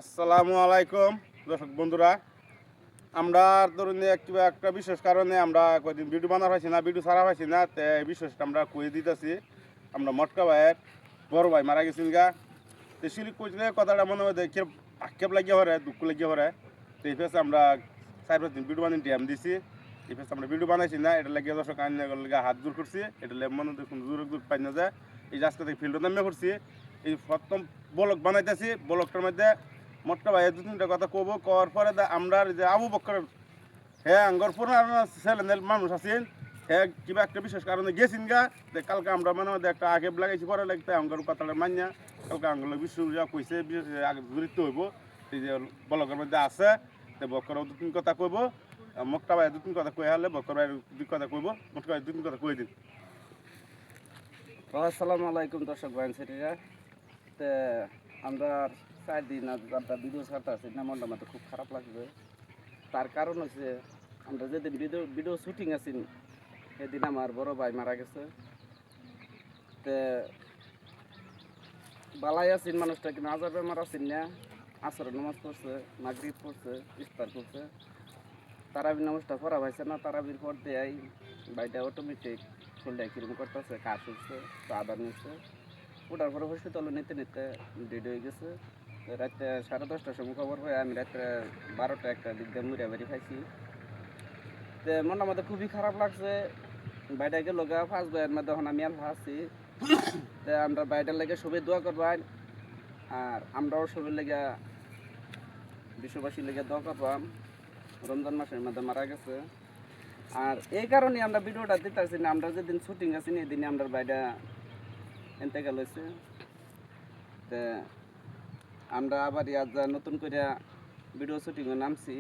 আসসালামু আলাইকুম দর্শক বন্ধুরা, আমরা ধরুন কিবা একটা বিশেষ কারণে আমরা কয়দিন ভিডিও বানা পাইছি না, ভিডিও ছাড়া পাইছি না, তে বিশেষটা আমরা কয়ে দিতেছি। আমরা মটকা ভাইয়ের বড় ভাই মারা গেছেন গা। তো শিলিক কইলে কথাটা মনে হয় দেখে আক্ষেপ লাগিয়ে হরে, দুঃখ লাগিয়ে হরে। তো এই ফেসে আমরা 4-5 দিন ভিডিও বানিয়ে ড্যাম দিছি। এই ফেসে আমরা ভিডিও বানাইছি না, এটা লাগিয়ে দর্শক আইন লাগে হাত জোর করছি। এটা মনে দেখুন জোর জোর পাই না যায়। এই যে আজকে থেকে ফিল্ডের নামে করছি, এই প্রথম ব্লগ বানাইতেছি। ব্লগটার মধ্যে মটকা ভাই 2-3টা কথা কব, কওয়ার পরে আমরা যে আবু বক্কর হ্যাঁ আঙ্গর পুরানো ছেলেদের মানুষ আছেন, হ্যাঁ কিবা একটা বিশেষ কারণে গেছেন গা। কালকে আমরা মানে একটা আগে লাগাইছি পরে লাগতে আঙ্গর কথাটা মান্যা কালকে আঙ্গুল বিশ্ব কইছে আগে জড়িত হইব। এই যে ব্লগের মধ্যে আছে, তো বক্কর 2-3 কথা কইব। মটকা ভাই 2-3 কথা কই হলে বক্কর ভাই 2 কথা কইব। মটকা ভাই 2-3 কথা কই দিন। আসসালামু আলাইকুম দর্শক ভাই সেটিরা। তো আমরা 4 দিন আমরা ভিডিও ছাড়তে আসছি না, মনটা আমাদের খুব খারাপ লাগবে। তার কারণ হচ্ছে আমরা যেদিন ভিডিও শুটিং আছি সেদিন আমার বড় ভাই মারা গেছে। তো বালাই আছেন মানুষটা, কিন্তু আজার বেমার আছেন না। আসর নামাজ পড়ছে, মাগরিব পড়ছে, ইফতার করছে, তারাবির নামাজটা পড়া পাইছে না। তারাবির পর দেয় ভাইটা অটোমেটিক শরীরটা কিরম করতেছে, কাশ হচ্ছে, তো আদার নিচ্ছে। ওটার পরে হসপিটালে নিতে নিতে ডেড হয়ে গেছে। রাত্রে 10:30টার সময় খবর পাই, আমি রাত্রে 12টা-1টার দিক দিয়ে মুড়িয়া বাড়ি খাইছি। তো মনটা আমাদের খুবই খারাপ লাগছে। বাইরে গেল গা 5 ভাইয়ের মধ্যে এখন আমি আলফা আছি। তো আমরা বাইরের লেগে সবাই দোয়া করবাম, আর আমরাও সবাই লেগে বিশ্ববাসীর লেগে দোয়া করবাম। রমজান মাসের মধ্যে মারা গেছে, আর এই কারণে আমরা ভিডিওটা দিতেছি না। আমরা যেদিন শুটিং আছি না এদিনে আমরা বাইরে এনতেকাল হয়েছে। তো আমরা আবার নতুন করে ভিডিও শুটিংয়ে নামছি।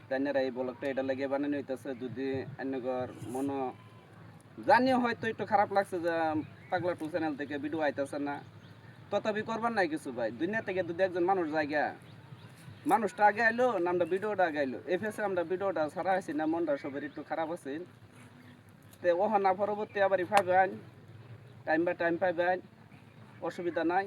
তাইনারা এই ব্লগটা এটা লাগিয়ে বানানো হইতেছে। যদি অন্যগর মনো জানিও হয়তো একটু খারাপ লাগছে যে পাগলা টু চ্যানেল থেকে ভিডিও আইতেছে না, তথাপি করবার নাই কিছু ভাই। দুনিয়া থেকে যদি একজন মানুষ জায়গা মানুষটা আগে আইলো না, আমরা ভিডিওটা আগে আইলো। এফএসে আমরা ভিডিওটা ছাড়া আছি না, মনটা সবের একটু খারাপ আছে। তো ওখানা পরবর্তী আবার পাইবেন, টাইম বাই টাইম পাইবেন, অসুবিধা নাই।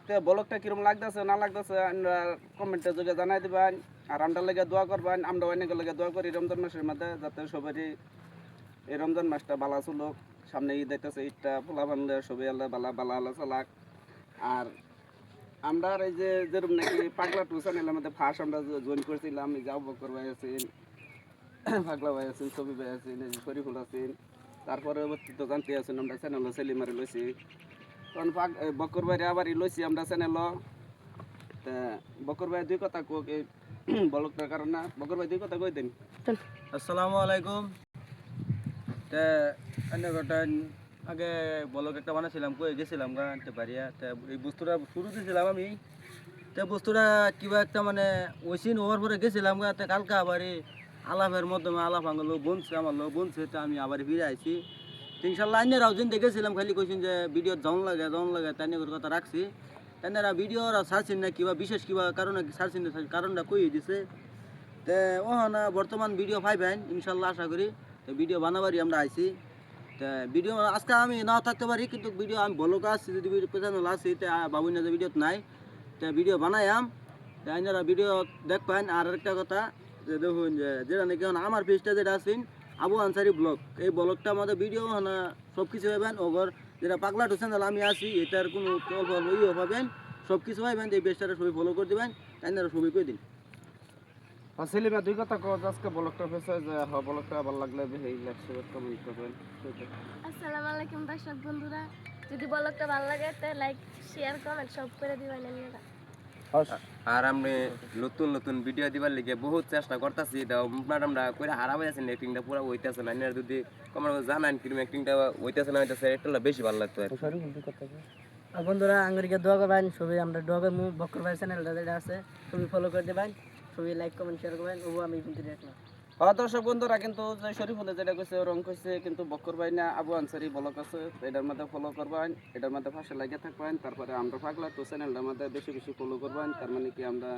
তো ব্লগটা কিরম লাগতেছে না লাগতেছে আমরা কমেন্টে যোগে জানাই দিবেন। আর আমরা লেগে দোয়া করবেন, আমরা অনেকের লেগে দোয়া করি রমজান মাসের মধ্যে, যাতে সবারই এই রমজান মাসটা বালা চলুক। সামনে ঈদ আইতেছে, ঈদটা ফোলা বানলে সবাই আল্লাহ বালা বালা আল্লাহ চালাক। আর আমরা এই যে যেরকম নাকি পাগলা টু চ্যানেলের মধ্যে ফার্স্ট আমরা জয়েন করেছিলাম, যাও বকর ভাই আছেন, পাগলা ভাই আছেন, ছবি ভাই আছেন, শরীফুল আছেন। তারপরে তো জানতে আছেন আমরা চ্যানেল সেলিমারে লইছি, তখন বকর ভাইরে আবার লইছি আমরা চ্যানেল। তা বকর ভাই 2 কথা কোক এই ব্লগটার কারণে। বকর ভাই 2 কথা কই দেন। আসসালামু আলাইকুম। তে অন্য ঘটন আগে ব্লগ একটা বানাছিলাম, কই গেছিলাম গা আনতে পারিয়া। তে এই বস্তুটা শুরু দিয়েছিলাম আমি। তে বস্তুটা কিবা একটা মানে ওইসিন ওভার পরে গেছিলাম গা। তে কালকে আবার আলাপের মাধ্যমে আলাপ আঙলো বনছে, আমার লোক বনছে। তে আমি আবার ফিরে আইছি। তো ইনশাল্লাহ আইনেরাও যেন দেখেছিলাম, খালি কইছেন যে ভিডিও জন লাগে তাই নিয়ে কথা রাখছি। তাইনারা ভিডিও ছাড়ছেন না, কিবা বিশেষ কিবা কারণে ছাড়ছেন না, কারণটা কই দিছে। তে ওখানে বর্তমান ভিডিও পাইবেন ইনশাল্লাহ আশা করি। তো ভিডিও বানাবারই আমরা আইছি। তা ভিডিও আজকে আমি নাও থাকতে পারি, কিন্তু ভিডিও আমি বলক আসছি, যদি পেছানো আসছি তে বাবুই না যে ভিডিওত নাই। তা ভিডিও বানাইয়াম, তা আপনারা ভিডিও দেখবেন। আর একটা কথা যে দেখুন, যে যেটা নাকি আমার পেজটা যেটা আছেন আবু আনসারি ব্লগ, এই ব্লগটা আমাদের ভিডিও না সব কিছু পাবেন। ওভার যেটা পাগলা টু চ্যানেল আমি আছি, এটার কোনো অল্প অল্প ইয়ে পাবেন, সব কিছু পাইবেন। এই পেজটা সবাই ফলো করে দেবেন, আপনারা সবাই করে দিন। সেলিমা 2 কথা কো আজকে ব্লগটা ফেসে যে ব্লগটা ভালো লাগলে এই লাইক শেয়ার কমেন্ট করবেন। আসসালামু আলাইকুম দর্শক বন্ধুরা, যদি ব্লগটা ভালো লাগে তো লাইক শেয়ার কমেন্ট সব করে দিবেন আপনারা। আর আমি নতুন নতুন ভিডিও দিবার লিগে বহুত চেষ্টা করতেছি। আমরা কইরা হারাবাই আছেন, অ্যাক্টিংটা পুরো হইতেছে না। আপনারা যদি কমেন্ট জানান কিরকম অ্যাক্টিংটা হইতেছে না হইতেছে, এটা বেশি ভালো লাগতো। আর বন্ধুরা আঙ্গুরিকে দোয়া করবেন, সবাই আমরা দোয়া করবো। বকর ভাই চ্যানেলটা যেটা আছে সবাই ফলো করে দেবেন, সবাই লাইক কমেন্ট শেয়ার করবেন। ও আমি কিন্তু দেখলাম দর্শক বন্ধুরা, কিন্তু যে শরীফুলে যেটা কইছে রং কইছে, কিন্তু বকর ভাই না আবু আনসারি ব্লগ আছে, এটার মধ্যে ফলো করবেন, এটার মধ্যে পাশে লাগিয়ে থাকবেন। তারপরে আমরা পাগলা তো চ্যানেলটার মধ্যে বেশি বেশি ফলো করবেন। তার মানে কি আমরা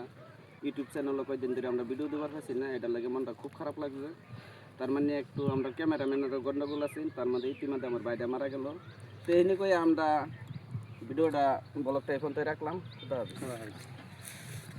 ইউটিউব চ্যানেলে কয়েকদিন ধরে আমরা ভিডিও দেওয়ার পাচ্ছি না, এটার লাগে মনটা খুব খারাপ লাগছে। তার মানে একটু আমরা ক্যামেরাম্যানের গন্ডগোল আছি, তার মধ্যে ইতিমধ্যে আমার বাইরে মারা গেল। তো এই নিয়ে আমরা ভিডিওটা ব্লগটা এখন তো রাখলাম।